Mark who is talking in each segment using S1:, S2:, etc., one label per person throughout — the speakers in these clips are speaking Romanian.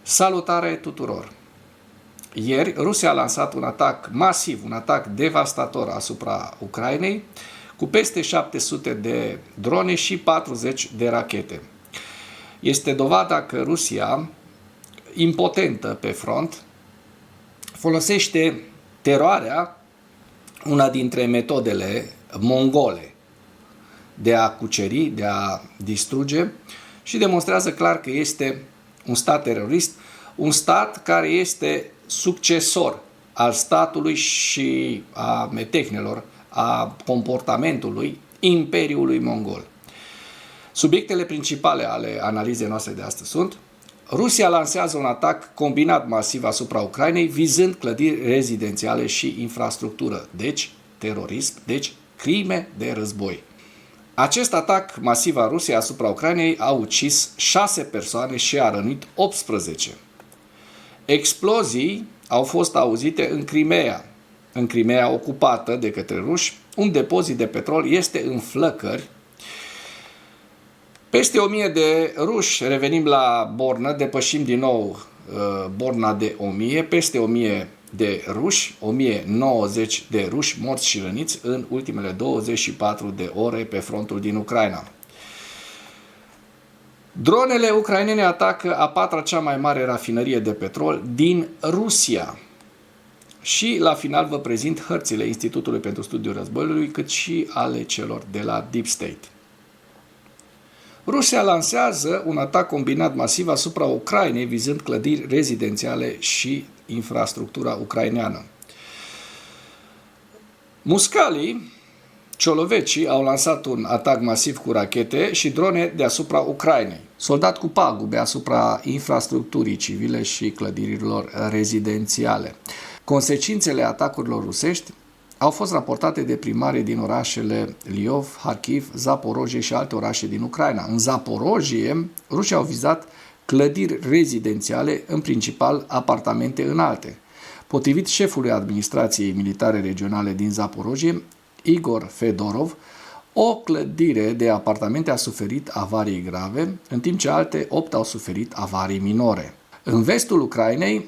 S1: Salutare tuturor! Ieri, Rusia a lansat un atac masiv, un atac devastator asupra Ucrainei, cu peste 700 de drone și 40 de rachete. Este dovada că Rusia, impotentă pe front, folosește teroarea, una dintre metodele mongole de a cuceri, de a distruge, și demonstrează clar că este un stat terorist, un stat care este succesor al statului și a metehnelor, a comportamentului Imperiului Mongol. Subiectele principale ale analizei noastre de astăzi sunt: Rusia lansează un atac combinat masiv asupra Ucrainei, vizând clădiri rezidențiale și infrastructură, deci terorism, deci crime de război. Acest atac masiv al Rusiei asupra Ucrainei a ucis 6 persoane și a rănit 18. Explozii au fost auzite în Crimea ocupată de către ruși. Un depozit de petrol este în flăcări. Peste 1000 de ruși, revenim la bornă, depășim din nou borna de 1000, peste 1000 de ruși, 1090 de ruși morți și răniți în ultimele 24 de ore pe frontul din Ucraina. Dronele ucrainene atacă a patra cea mai mare rafinărie de petrol din Rusia. Și la final vă prezint hărțile Institutului pentru Studiul Războiului, cât și ale celor de la Deep State. Rusia lansează un atac combinat masiv asupra Ucrainei, vizând clădiri rezidențiale și infrastructura ucraineană. Muscalii, Ciolovecii, au lansat un atac masiv cu rachete și drone deasupra Ucrainei, soldat cu pagube asupra infrastructurii civile și clădirilor rezidențiale. Consecințele atacurilor rusești au fost raportate de primarii din orașele Lviv, Kharkiv, Zaporojie și alte orașe din Ucraina. În Zaporojie, rușii au vizat clădiri rezidențiale, în principal apartamente înalte. Potrivit șefului administrației militare regionale din Zaporojie, Igor Fedorov, o clădire de apartamente a suferit avarii grave, în timp ce alte 8 au suferit avarii minore. În vestul Ucrainei,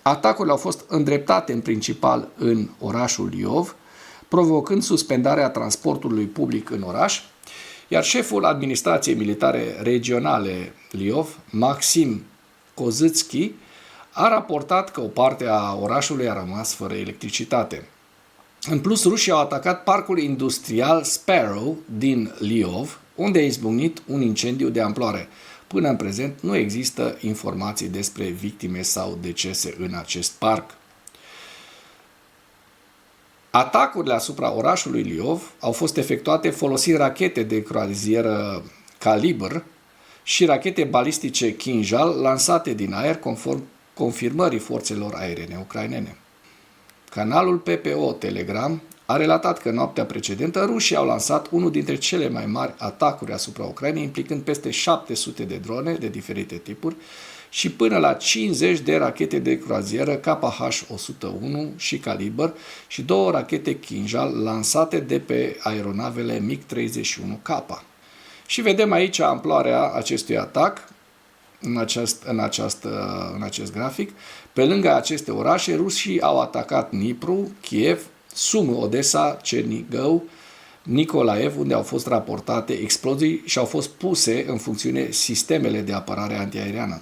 S1: atacurile au fost îndreptate în principal în orașul Lviv, provocând suspendarea transportului public în oraș, iar șeful administrației militare regionale Lviv, Maxim Kozytsky, a raportat că o parte a orașului a rămas fără electricitate. În plus, rușii au atacat parcul industrial Sparrow din Lviv, unde a izbucnit un incendiu de amploare. Până în prezent nu există informații despre victime sau decese în acest parc. Atacurile asupra orașului Lviv au fost efectuate folosind rachete de croazieră Kalibr și rachete balistice Kinjal lansate din aer, conform confirmării forțelor aeriene ucrainene. Canalul PPO Telegram a relatat că noaptea precedentă rușii au lansat unul dintre cele mai mari atacuri asupra Ucrainei, implicând peste 700 de drone de diferite tipuri și până la 50 de rachete de croazieră KH-101 și Kalibr și 2 rachete Kinjal lansate de pe aeronavele MiG-31K. Și vedem aici amploarea acestui atac în acest grafic. Pe lângă aceste orașe, rușii au atacat Dnipru, Kiev, Sumi, Odessa, Cernigău, Nikolaev, unde au fost raportate explozii și au fost puse în funcțiune sistemele de apărare antiaeriană.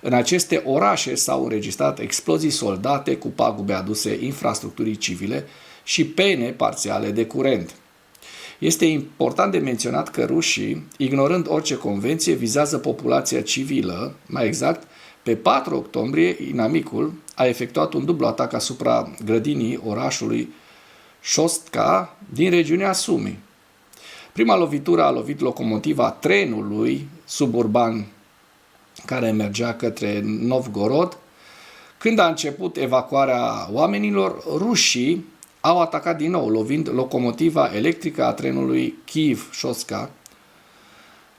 S1: În aceste orașe s-au înregistrat explozii soldate cu pagube aduse infrastructurii civile și pene parțiale de curent. Este important de menționat că rușii, ignorând orice convenție, vizează populația civilă. Mai exact, pe 4 octombrie, inamicul a efectuat un dublu atac asupra grădinii orașului Shostka din regiunea Sumi. Prima lovitură a lovit locomotiva trenului suburban care mergea către Novgorod. Când a început evacuarea oamenilor, rușii au atacat din nou, lovind locomotiva electrică a trenului Kiev-Shostka.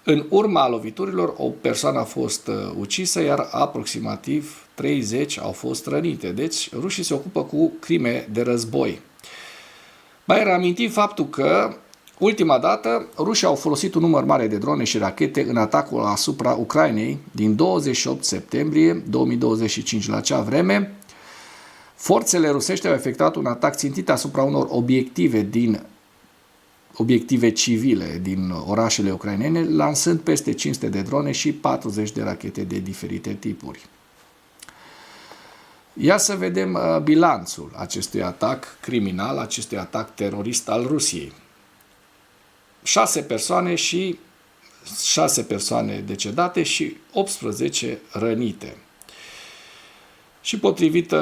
S1: În urma loviturilor, o persoană a fost ucisă, iar aproximativ 30 au fost rănite. Deci, rușii se ocupă cu crime de război. Mai reamintim faptul că Ultima dată, rușii au folosit un număr mare de drone și rachete în atacul asupra Ucrainei din 28 septembrie 2025. La acea vreme, forțele rusești au efectuat un atac țintit asupra unor obiective civile din orașele ucrainene, lansând peste 500 de drone și 40 de rachete de diferite tipuri. Ia să vedem bilanțul acestui atac criminal, acestui atac terorist al Rusiei. 6 persoane decedate și 18 rănite. Și potrivit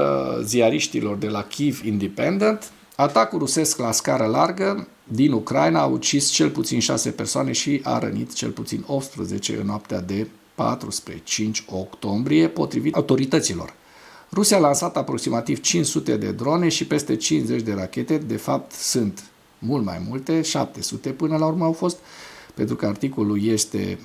S1: ziariștilor de la Kyiv Independent, atacul rusesc la scară largă din Ucraina a ucis cel puțin 6 persoane și a rănit cel puțin 18 în noaptea de 4 spre 5 octombrie, potrivit autorităților. Rusia a lansat aproximativ 500 de drone și peste 50 de rachete, de fapt sunt mult mai multe, 700 până la urmă au fost, pentru că articolul este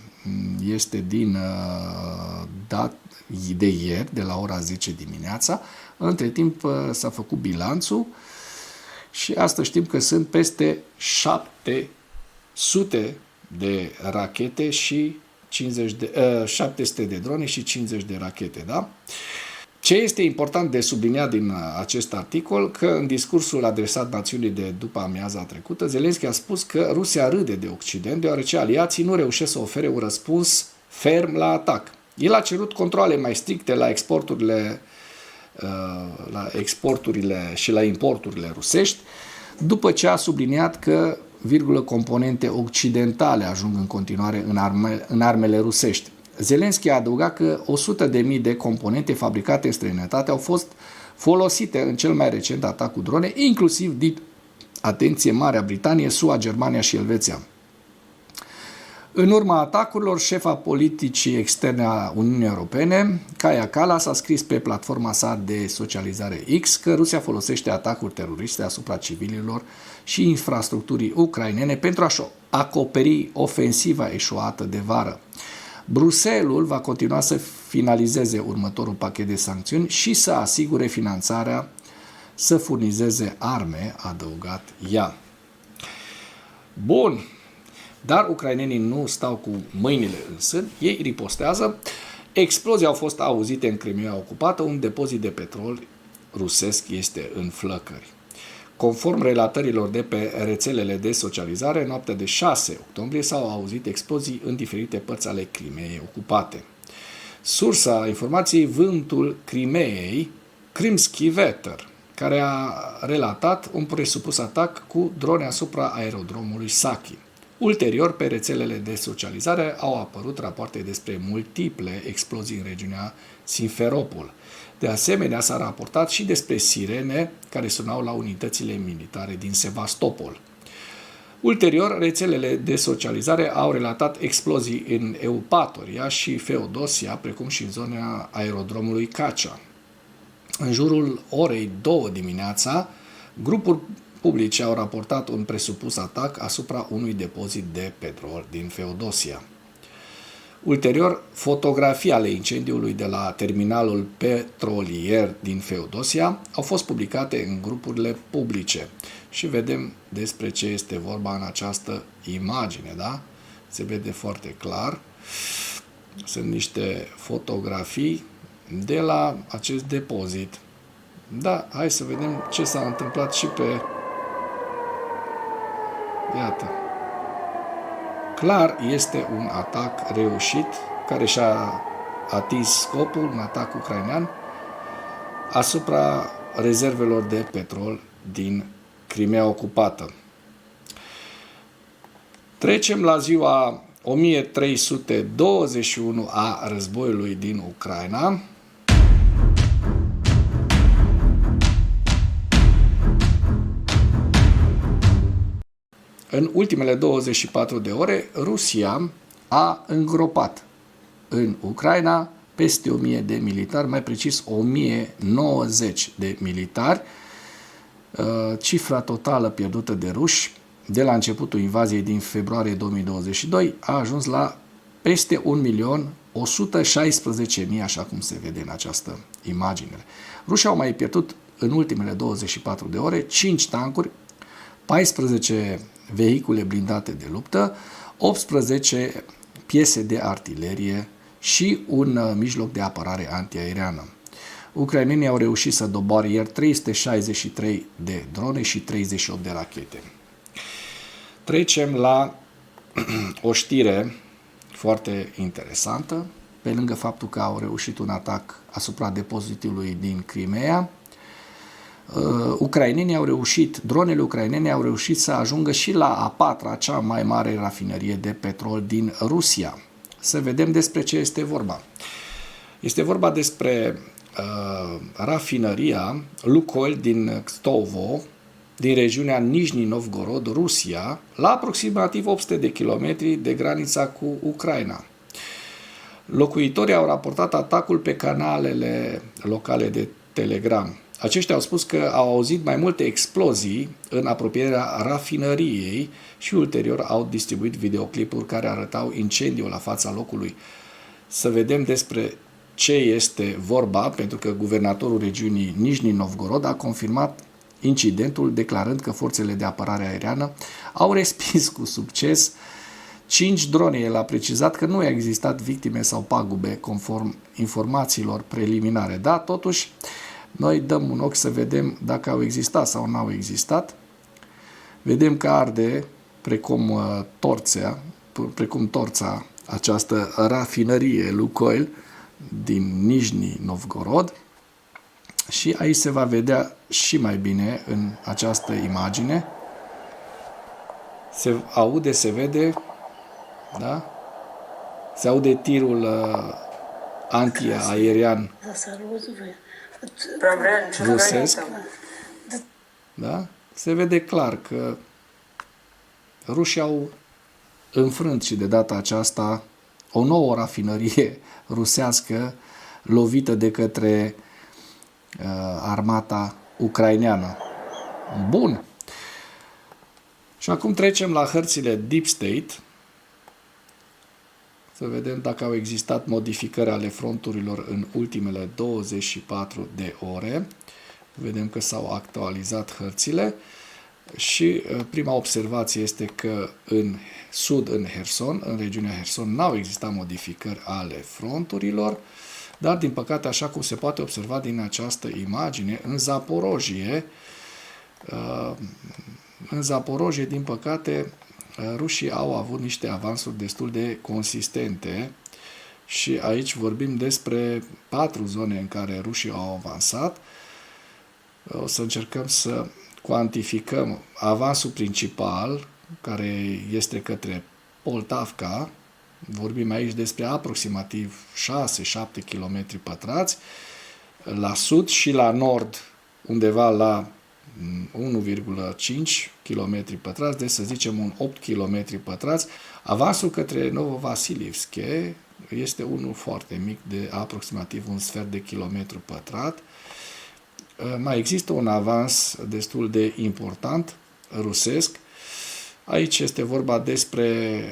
S1: de ieri, de la ora 10 dimineața. Între timp s-a făcut bilanțul și astăzi știm că sunt peste 700 de rachete și 700 de drone și 50 de rachete, da? Ce este important de subliniat din acest articol, că în discursul adresat națiunii de după amiaza trecută, Zelenski a spus că Rusia râde de Occident, deoarece aliații nu reușesc să ofere un răspuns ferm la atac. El a cerut controale mai stricte la exporturile și la importurile rusești, după ce a subliniat că, componente occidentale ajung în continuare în armele rusești. Zelenski a adăugat că 100.000 de componente fabricate în străinătate au fost folosite în cel mai recent atac cu drone, inclusiv din, atenție, Marea Britanie, SUA, Germania și Elveția. În urma atacurilor, șefa politicii externe a Uniunii Europene, Kaja Kallas, a scris pe platforma sa de socializare X că Rusia folosește atacuri teroriste asupra civililor și infrastructurii ucrainene pentru a-și acoperi ofensiva eșuată de vară. Bruxelles va continua să finalizeze următorul pachet de sancțiuni și să asigure finanțarea, să furnizeze arme, a adăugat ea. Bun, dar ucrainenii nu stau cu mâinile în sân, ei ripostează. Explozii au fost auzite în Crimea ocupată, un depozit de petrol rusesc este în flăcări. Conform relatărilor de pe rețelele de socializare, în noaptea de 6 octombrie s-au auzit explozii în diferite părți ale Crimeei ocupate. Sursa informației, Vântul Crimeei, Crimski Veter, care a relatat un presupus atac cu drone asupra aerodromului Saki. Ulterior, pe rețelele de socializare au apărut rapoarte despre multiple explozii în regiunea Simferopol. De asemenea, s-a raportat și despre sirene care sunau la unitățile militare din Sevastopol. Ulterior, rețelele de socializare au relatat explozii în Eupatoria și Feodosia, precum și în zona aerodromului Cacea. În jurul orei 2 dimineața, grupuri publice au raportat un presupus atac asupra unui depozit de petrol din Feodosia. Ulterior, fotografii ale incendiului de la terminalul petrolier din Feodosia au fost publicate în grupurile publice și vedem despre ce este vorba în această imagine, da? Se vede foarte clar. Sunt niște fotografii de la acest depozit. Da, hai să vedem ce s-a întâmplat și pe... Iată. Clar, este un atac reușit, care și-a atins scopul, un atac ucrainean, asupra rezervelor de petrol din Crimea ocupată. Trecem la ziua 1321 a războiului din Ucraina. În ultimele 24 de ore, Rusia a îngropat în Ucraina peste 1000 de militari, mai precis 1090 de militari. Cifra totală pierdută de ruși de la începutul invaziei din februarie 2022 a ajuns la peste 1.116.000, așa cum se vede în această imagine. Rușii au mai pierdut în ultimele 24 de ore 5 tancuri, 14 vehicule blindate de luptă, 18 piese de artilerie și un mijloc de apărare antiaeriană. Ucrainenii au reușit să doboare ieri 363 de drone și 38 de rachete. Trecem la o știre foarte interesantă. Pe lângă faptul că au reușit un atac asupra depozitului din Crimea, dronele ucrainene au reușit să ajungă și la a patra, cea mai mare rafinerie de petrol din Rusia. Să vedem despre ce este vorba. Este vorba despre rafinăria Lukoil din Kstovo, din regiunea Nijni Novgorod, Rusia, la aproximativ 800 de kilometri de granița cu Ucraina. Locuitorii au raportat atacul pe canalele locale de Telegram. Aceștia au spus că au auzit mai multe explozii în apropierea rafinăriei și ulterior au distribuit videoclipuri care arătau incendiul la fața locului. Să vedem despre ce este vorba, pentru că guvernatorul regiunii Nijni Novgorod a confirmat incidentul, declarând că forțele de apărare aeriană au respins cu succes 5 drone. El a precizat că nu a existat victime sau pagube conform informațiilor preliminare. Da, totuși, noi dăm un ochi să vedem dacă au existat sau nu au existat. Vedem că arde precum torța această rafinărie Lukoil din Nijni Novgorod și aici se va vedea și mai bine în această imagine. Se aude, se vede, da? Se aude tirul antiaerian rusesc, da? Se vede clar că rușii au înfrânt și de data aceasta o nouă rafinărie rusească lovită de către armata ucraineană. Bun. Și acum trecem la hărțile Deep State. Să vedem dacă au existat modificări ale fronturilor în ultimele 24 de ore. Vedem că s-au actualizat hărțile și prima observație este că în sud, în Herson, în regiunea Herson, n-au existat modificări ale fronturilor, dar din păcate, așa cum se poate observa din această imagine, în Zaporojie, din păcate, rușii au avut niște avansuri destul de consistente și aici vorbim despre 4 zone în care rușii au avansat. O să încercăm să cuantificăm avansul principal, care este către Poltavka. Vorbim aici despre aproximativ 6-7 km pătrați, la sud și la nord undeva la 1,5 km pătrați, deci să zicem un 8 km pătrați. Avansul către Novovasilivske este unul foarte mic, de aproximativ un sfert de kilometru pătrat. Mai există un avans destul de important rusesc. Aici este vorba despre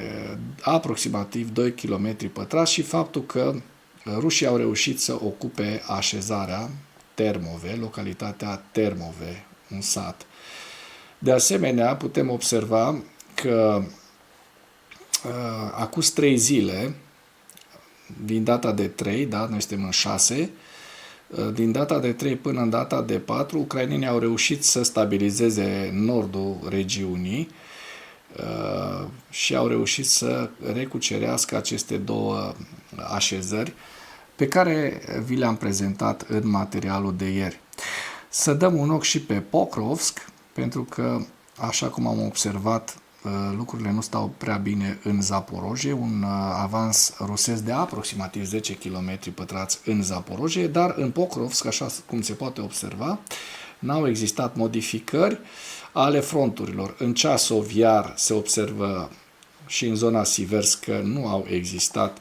S1: aproximativ 2 km pătrați și faptul că rușii au reușit să ocupe așezarea Termove, localitatea Termove, un sat. De asemenea, putem observa că acum 3 zile, din data de 3, da, noi suntem în 6, din data de 3 până în data de 4, ucrainenii au reușit să stabilizeze nordul regiunii și au reușit să recucerească aceste 2 așezări pe care vi le-am prezentat în materialul de ieri. Să dăm un ochi și pe Pokrovsk, pentru că, așa cum am observat, lucrurile nu stau prea bine în Zaporojie, un avans rusesc de aproximativ 10 km pătrați în Zaporojie, dar în Pokrovsk, așa cum se poate observa, n-au existat modificări ale fronturilor. În Ceasov iar se observă și în zona Siversk că nu au existat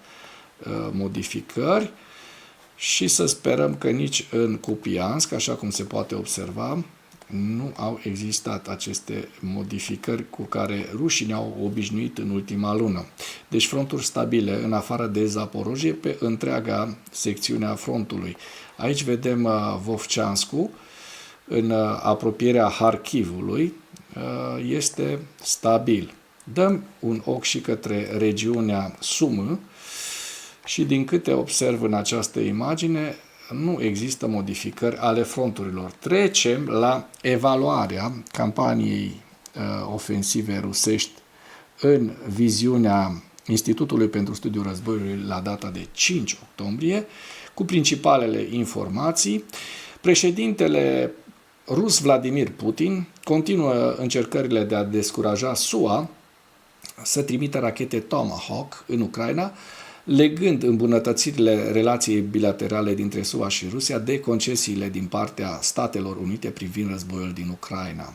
S1: modificări și să sperăm că nici în Kupiansk, așa cum se poate observa, nu au existat aceste modificări cu care rușii ne-au obișnuit în ultima lună. Deci fronturi stabile în afară de Zaporojie pe întreaga secțiune a frontului. Aici vedem Vovceanscu în apropierea Harkivului, este stabil. Dăm un ochi și către regiunea Sumă și din câte observ în această imagine, nu există modificări ale fronturilor. Trecem la evaluarea campaniei ofensive rusești în viziunea Institutului pentru Studiul Războiului la data de 5 octombrie, cu principalele informații. Președintele rus Vladimir Putin continuă încercările de a descuraja SUA să trimită rachete Tomahawk în Ucraina, legând îmbunătățirile relației bilaterale dintre SUA și Rusia de concesiile din partea Statelor Unite privind războiul din Ucraina.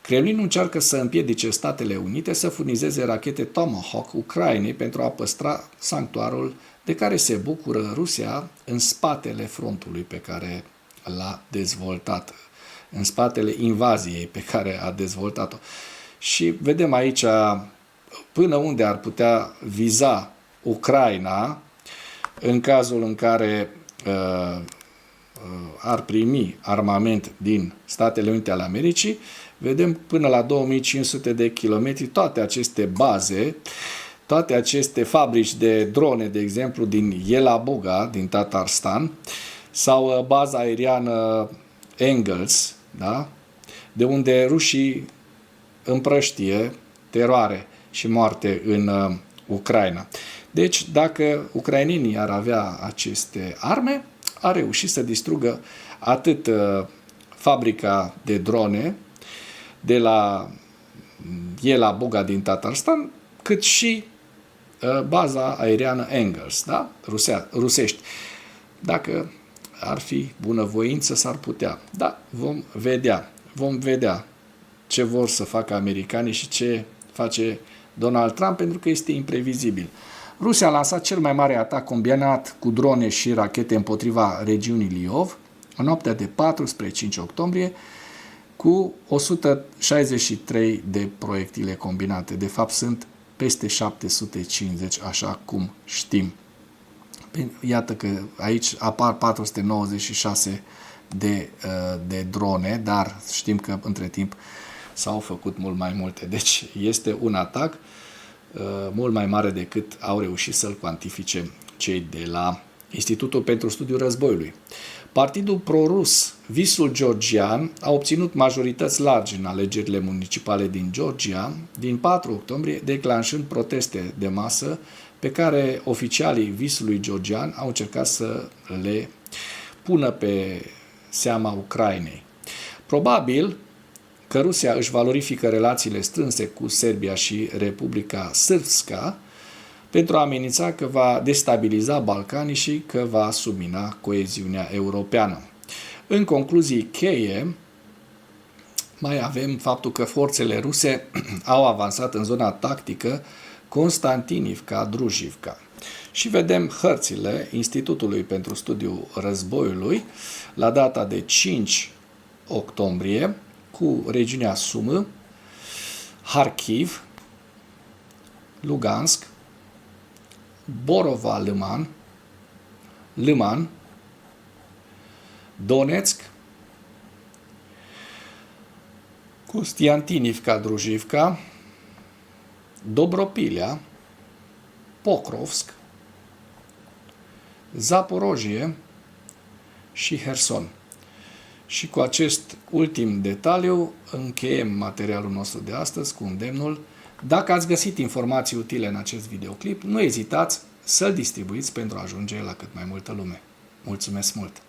S1: Kremlinul încearcă să împiedice Statele Unite să furnizeze rachete Tomahawk Ucrainei pentru a păstra sanctuarul de care se bucură Rusia în spatele frontului pe care l-a dezvoltat, în spatele invaziei pe care a dezvoltat-o. Și vedem aici până unde ar putea viza Ucraina în cazul în care ar primi armament din Statele Unite ale Americii. Vedem până la 2500 de kilometri toate aceste baze, toate aceste fabrici de drone, de exemplu, din Yelabuga, din Tatarstan, sau baza aeriană Engels, da? De unde rușii împrăștie teroare și moarte în Ucraina. Deci, dacă ucrainenii ar avea aceste arme, ar reuși să distrugă atât fabrica de drone de la Yelabuga din Tatarstan, cât și baza aeriană Engels, da? Rusești. Dacă ar fi bunăvoință, s-ar putea. Da, vom vedea. Vom vedea ce vor să facă americanii și ce face Donald Trump, pentru că este imprevizibil. Rusia a lansat cel mai mare atac combinat cu drone și rachete împotriva regiunii Liov în noaptea de 4 spre 5 octombrie cu 163 de proiectile combinate. De fapt, sunt peste 750, așa cum știm. Iată că aici apar 496 de drone, dar știm că între timp s-au făcut mult mai multe. Deci este un atac mult mai mare decât au reușit să-l cuantifice cei de la Institutul pentru Studiul Războiului. Partidul pro-rus Visul Georgian a obținut majorități largi în alegerile municipale din Georgia din 4 octombrie, declanșând proteste de masă pe care oficialii Visului Georgian au încercat să le pună pe seama Ucrainei. Probabil că Rusia își valorifică relațiile strânse cu Serbia și Republica Srpska pentru a amenința că va destabiliza Balcanii și că va submina coeziunea europeană. În concluzii cheie, mai avem faptul că forțele ruse au avansat în zona tactică Konstantinivka-Druzhivka. Și vedem hărțile Institutului pentru Studiul Războiului la data de 5 octombrie cu regiunea Sumă, Kharkiv, Lugansk, Borova-Liman, Donetsk, Kostiantinivka-Druzhivka, Dobropilea, Pokrovsk, Zaporojie și Herson. Și cu acest ultim detaliu încheiem materialul nostru de astăzi cu îndemnul: dacă ați găsit informații utile în acest videoclip, nu ezitați să-l distribuiți pentru a ajunge la cât mai multă lume. Mulțumesc mult!